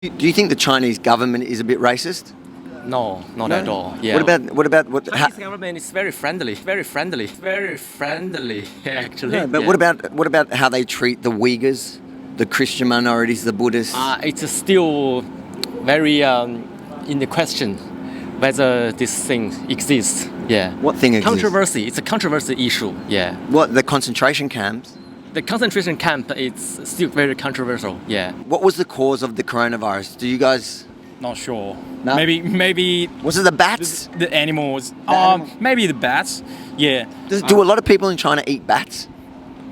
Do you think the Chinese government is a bit racist? No, not No? at all. Yeah. What? Chinese government is very friendly, actually. No, but yeah. what about how they treat the Uyghurs, the Christian minorities, the Buddhists? It's still very in the question whether this thing exists. Yeah. What thing exists? Controversy. It's a controversy issue. Yeah. What, the concentration camps? The concentration camp is still very controversial. Yeah. What was the cause of the coronavirus? Do you guys? Not sure. No? Maybe Was it the bats? the animals. animals. Maybe the bats. Yeah. Do a lot of people in China eat bats?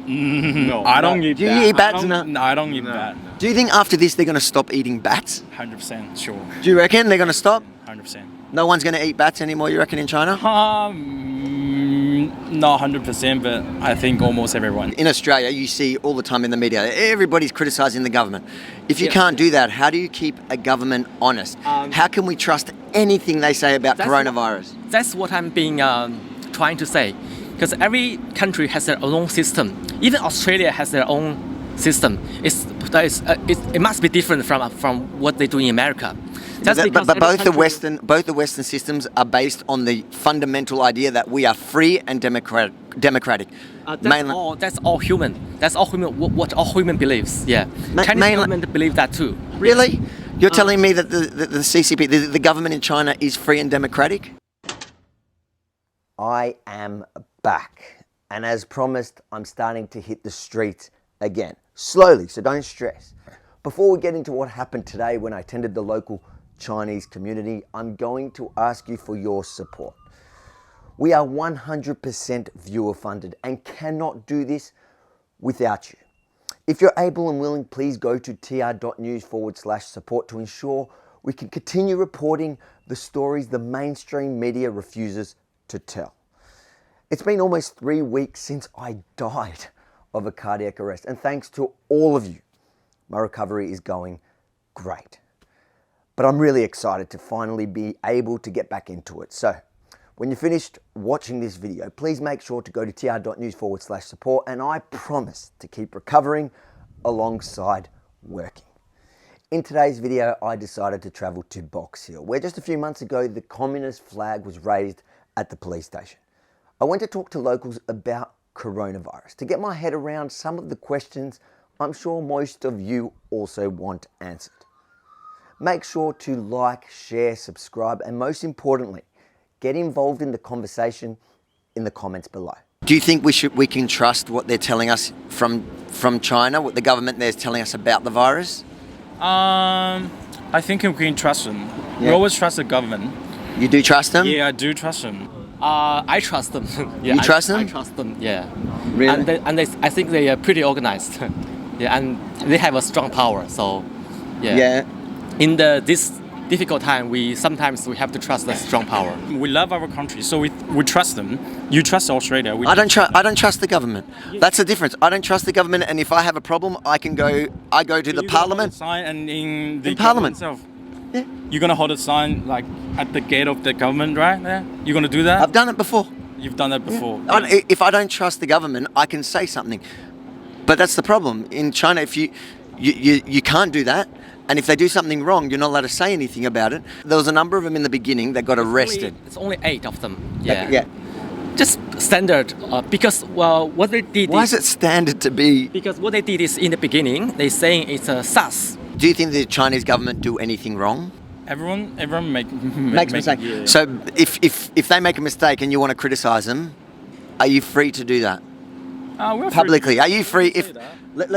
No, I don't eat Do you that. eat bats? No, I don't eat that. Do you think after this they're going to stop eating bats? 100% sure. Do you reckon they're going to stop? 100%. No one's going to eat bats anymore, you reckon, in China? Not 100%, but I think almost everyone. In Australia, you see all the time in the media, everybody's criticising the government. If you Yeah. can't do that, how do you keep a government honest? How can we trust anything they say about That's coronavirus? That's what I'm being trying to say, because every country has their own system. Even Australia has their own system. It must be different from what they do in America. Just because But every country- both the Western systems are based on the fundamental idea that we are free and democratic. That's all human. That's all human. What all human believes. Yeah. Chinese government believe that too. Really? You're telling me that the CCP, the government in China, is free and democratic? I am back. And as promised, I'm starting to hit the streets again. Slowly, so don't stress. Before we get into what happened today when I attended the local Chinese community, I'm going to ask you for your support. We are 100% viewer funded and cannot do this without you. If you're able and willing, please go to tr.news/support to ensure we can continue reporting the stories the mainstream media refuses to tell. It's been almost 3 weeks since I died of a cardiac arrest, and thanks to all of you, my recovery is going great. But I'm really excited to finally be able to get back into it. So when you're finished watching this video, please make sure to go to tr.news/support, and I promise to keep recovering alongside working. In today's video, I decided to travel to Box Hill, where just a few months ago, the communist flag was raised at the police station. I went to talk to locals about coronavirus to get my head around some of the questions I'm sure most of you also want answered. Make sure to like, share, subscribe, and most importantly, get involved in the conversation in the comments below. Do you think we can trust what they're telling us from China, what the government there is telling us about the virus? I think we can trust them. Yeah. We always trust the government. You do trust them? Yeah, I do trust them. I trust them. Yeah, You trust them? I trust them. Yeah. Really? I think they are pretty organized. Yeah, and they have a strong power. So, yeah. Yeah. In this difficult time, sometimes we have to trust the strong power. We love our country, so we trust them. You trust Australia. I don't trust the government. That's the difference. I don't trust the government, and if I have a problem, I go to the parliament. Sign and in the parliament. itself. Yeah. You're gonna hold a sign like at the gate of the government, right? Yeah. You're gonna do that. I've done it before. You've done that before. If I don't trust the government, I can say something. But that's the problem. In China, if you can't do that, and if they do something wrong, you're not allowed to say anything about it. There was a number of them in the beginning that got arrested. It's only 8 of them. Yeah. Yeah. Just standard, because what they did. Why is it standard to be? Because what they did is in the beginning, they saying it's a SARS. Do you think the Chinese government do anything wrong? Everyone Makes mistake. Yeah. So if they make a mistake and you want to criticize them, are you free to do that? We're Publicly, are you free to if say that.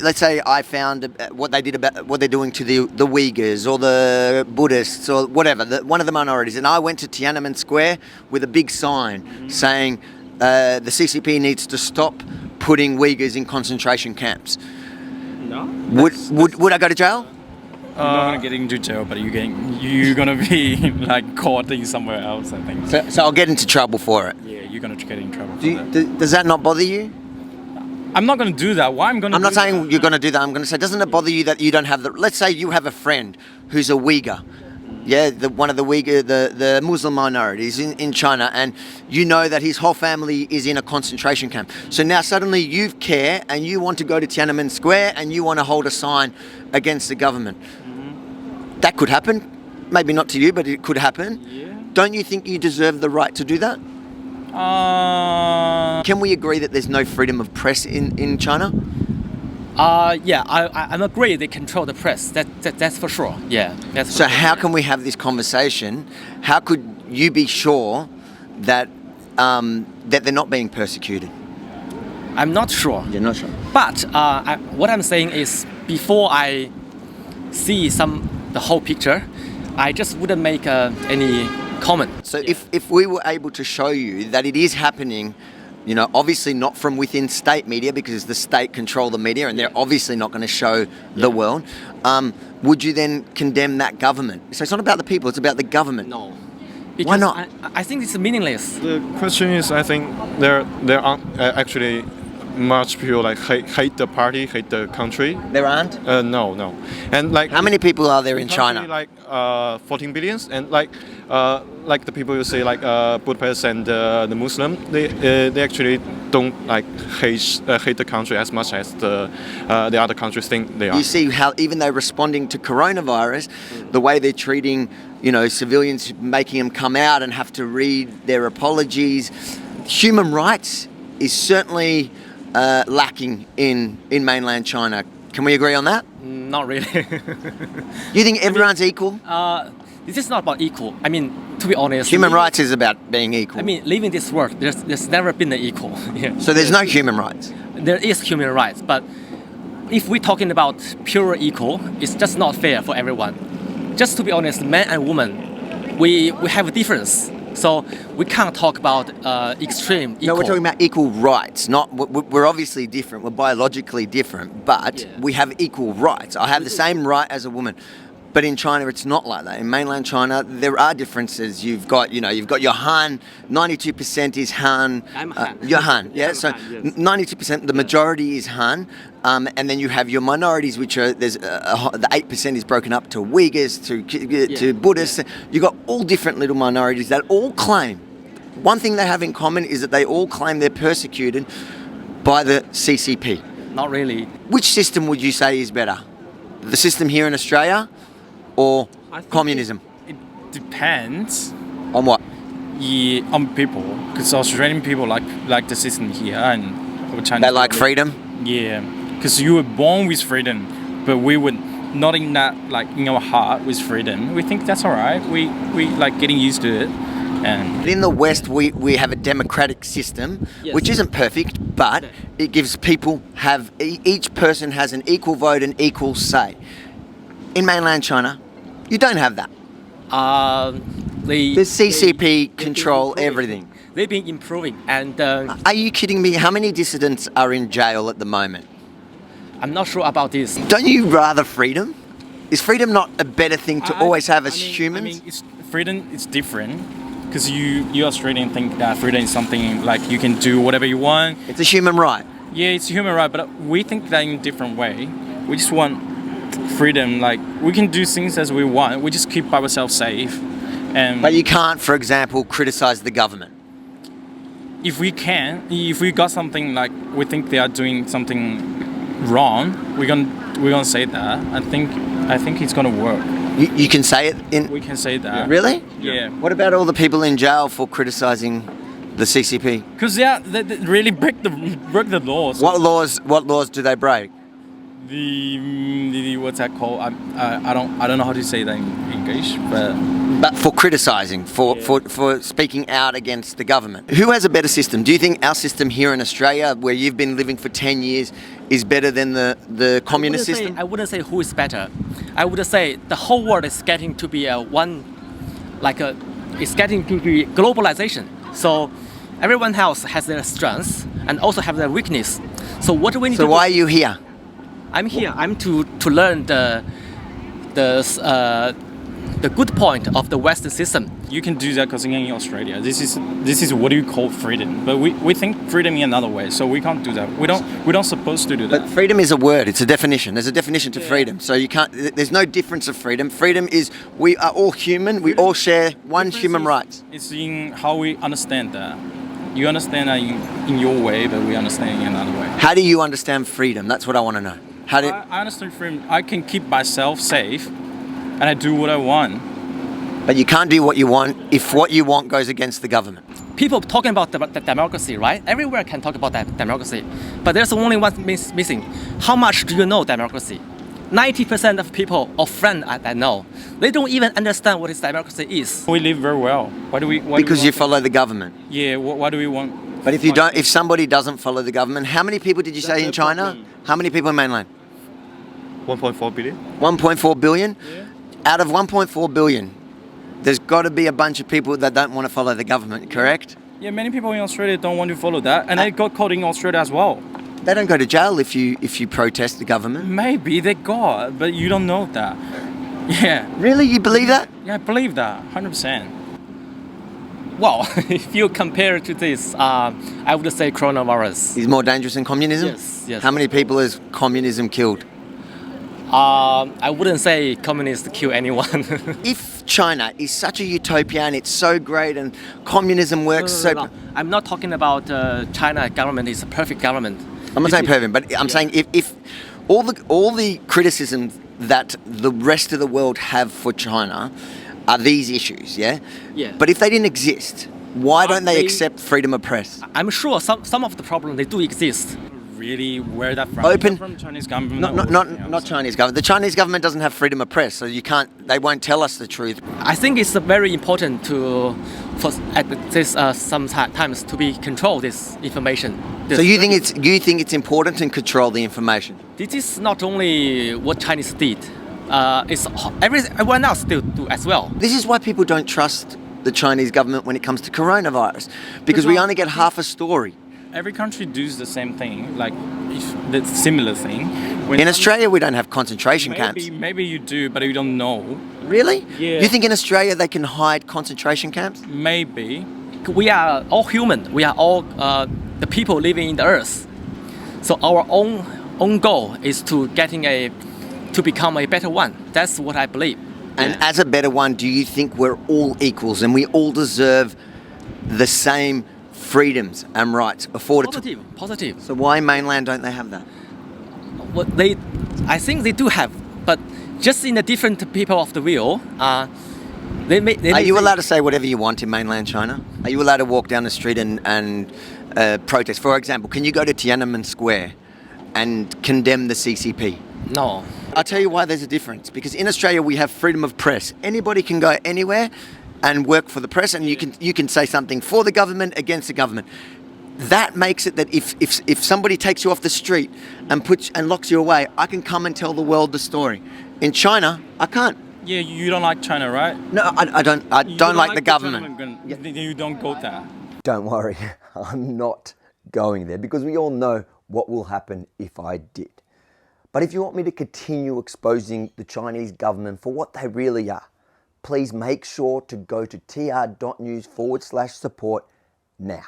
let's say I found what they're doing to the Uyghurs or the Buddhists or whatever, one of the minorities, and I went to Tiananmen Square with a big sign saying the CCP needs to stop putting Uyghurs in concentration camps. No. Would I go to jail? You're not gonna get into jail, but you're gonna be like caught in somewhere else. I think. So I'll get into trouble for it. Yeah, you're gonna get in trouble for that. Does that not bother you? I'm not gonna do that. Why I'm gonna? I'm not do saying that? you're going to do that. I'm going to say, doesn't it bother you that you don't have the... Let's say you have a friend who's a Uyghur. Yeah, one of the Uyghur, the Muslim minorities in China, and you know that his whole family is in a concentration camp. So now suddenly you care and you want to go to Tiananmen Square and you want to hold a sign against the government. that could happen. Maybe not to you, but it could happen. Yeah. Don't you think you deserve the right to do that? Can we agree that there's no freedom of press in China? Yeah, I'm agree they control the press. That's for sure. Yeah. That's for So sure, how yeah. can we have this conversation? How could you be sure that that they're not being persecuted? I'm not sure. You're not sure. But what I'm saying is, before I see the whole picture, I just wouldn't make any comment. So if we were able to show you that it is happening, you know, obviously not from within state media, because the state control the media and they're obviously not going to show the world, would you then condemn that government? So it's not about the people, it's about the government. No. Why Because not? I think it's meaningless. The question is, I think there aren't actually much people like hate the party, hate the country. There aren't? No. And like How many people are there in country, China? like 14 billions, and like the people you say like Buddhists and the Muslim, they actually don't like hate the country as much as the other countries think they are. You see how even though responding to coronavirus, the way they're treating, you know, civilians, making them come out and have to read their apologies. Human rights is certainly lacking in mainland China. Can we agree on that? Not really. You think everyone's equal? This is not about equal. I mean, to be honest, Human rights is about being equal. I mean, living this world, there's never been an equal. Yeah. So there's no human rights. There is human rights, but if we're talking about pure equal, it's just not fair for everyone. Just to be honest, man and woman, we have a difference. So we can't talk about extreme equal. No, we're talking about equal rights. Not we're obviously different. We're biologically different, but Yeah. we have equal rights. I have the same right as a woman. But in China, it's not like that. In mainland China, there are differences. You've got your Han. 92% is Han. I'm Han. You're Han, yeah. I'm So Han, yes. 92%, the majority is Han, and then you have your minorities, which are the 8% is broken up to Uyghurs, to Buddhists. You've got all different little minorities that all claim. One thing they have in common is that they all claim they're persecuted by the CCP. Not really. Which system would you say is better? The system here in Australia? Or I think communism? It depends. On what? On people, because Australian people like the system here, and Chinese They like people- freedom? Yeah, because you were born with freedom, but we were not in that, like in our heart with freedom. We think that's alright. We like getting used to it, and In the West, we have a democratic system, Yes. which isn't perfect, but it gives people each person has an equal vote and equal say. In mainland China, you don't have that. The CCP control everything. They've been improving, and Are you kidding me? How many dissidents are in jail at the moment? I'm not sure about this. Don't you rather freedom? Is freedom not a better thing to always have as humans? I mean, it's freedom. It's different because you Australian think that freedom is something like you can do whatever you want. It's a human right. Yeah, it's a human right, but we think that in a different way. We just want freedom. Like we can do things as we want. We just keep ourselves safe. And But you can't, for example, criticize the government. if we got something like we think they are doing something wrong, we're gonna say that. I think it's gonna work. You can say it in. We can say that. Really? Yeah. What about all the people in jail for criticizing the CCP? Because they really break the laws. What laws do they break? The what's that called? I don't know how to say that in English, But for criticizing, for speaking out against the government. Who has a better system? Do you think our system here in Australia, where you've been living for 10 years, is better than the communist system? I wouldn't say who is better. I would say the whole world is getting to be it's getting to be globalization. So everyone else has their strengths and also have their weakness. So what do we need So to why are do? you here? I'm here. I'm to learn the good point of the Western system. you can do that because in Australia, this is what you call freedom. But we think freedom in another way, so we can't do that. We don't supposed to do that. But freedom is a word. It's a definition. There's a definition to freedom. So you can't. There's no difference of freedom. Freedom is we are all human. We all share one human rights. It's in how we understand that. You understand that in your way, but we understand it in another way. How do you understand freedom? That's what I want to know. How do? I understand freedom. I can keep myself safe, and I do what I want. But you can't do what you want if what you want goes against the government. People talking about the democracy, right? Everywhere can talk about that democracy, but there's only one missing. How much do you know democracy? 90% of people or friends that know, they don't even understand what democracy is. We live very well. Why do we? Because you follow the government. Yeah. Why do we want? But if you don't, if somebody doesn't follow the government, how many people did you say in China? problem. How many people in mainland? 1.4 billion. 1.4 billion? Yeah. Out of 1.4 billion, there's got to be a bunch of people that don't want to follow the government, correct? Yeah, many people in Australia don't want to follow that, and they got caught in Australia as well. They don't go to jail if you protest the government. Maybe they got, but you don't know that. Yeah. Really? You believe that? Yeah, I believe that, 100%. Well, if you compare to this, I would say coronavirus. Is more dangerous than communism? Yes. How many people has communism killed? I wouldn't say communists kill anyone. If China is such a utopia and it's so great and communism works No. I'm not talking about China government is a perfect government. I'm not saying perfect, but I'm saying if all the criticisms that the rest of the world have for China are these issues, yeah? Yeah. But if they didn't exist, why don't they They- accept freedom of press? I'm sure some of the problems they do exist. Really, where that from? Open- Is that from Chinese government? Not Chinese government. The Chinese government doesn't have freedom of press, so they won't tell us the truth. I think it's very important for at this sometimes to be control this information. So you think it's important to control the information? This is not only what Chinese did. It's everyone else still do as well. This is why people don't trust the Chinese government when it comes to coronavirus, because we only get half a story. Every country does the same thing, like the similar thing. When In Australia, we don't have concentration camps. Maybe you do, but you don't know. Really? Yeah. You think in Australia they can hide concentration camps? Maybe. We are all human. We are all the people living in the earth. So our own goal is to become a better one. That's what I believe. And as a better one, do you think we're all equals and we all deserve the same freedoms and rights afforded to? Positive. So why mainland don't they have that? What I think they do have, but just in the different people of the wheel. Are you allowed to say whatever you want in mainland China? Are you allowed to walk down the street and protest? For example, can you go to Tiananmen Square and condemn the CCP? No. I'll tell you why there's a difference. Because in Australia we have freedom of press. Anybody can go anywhere and work for the press, and you can say something for the government, against the government. That makes it that if somebody takes you off the street and locks you away, I can come and tell the world the story. In China, I can't. Yeah, you don't like China, right? No, I don't. I You don't like the government. Then you don't go there. Don't worry, I'm not going there because we all know what will happen if I did. But if you want me to continue exposing the Chinese government for what they really are, please make sure to go to tr.news/support now.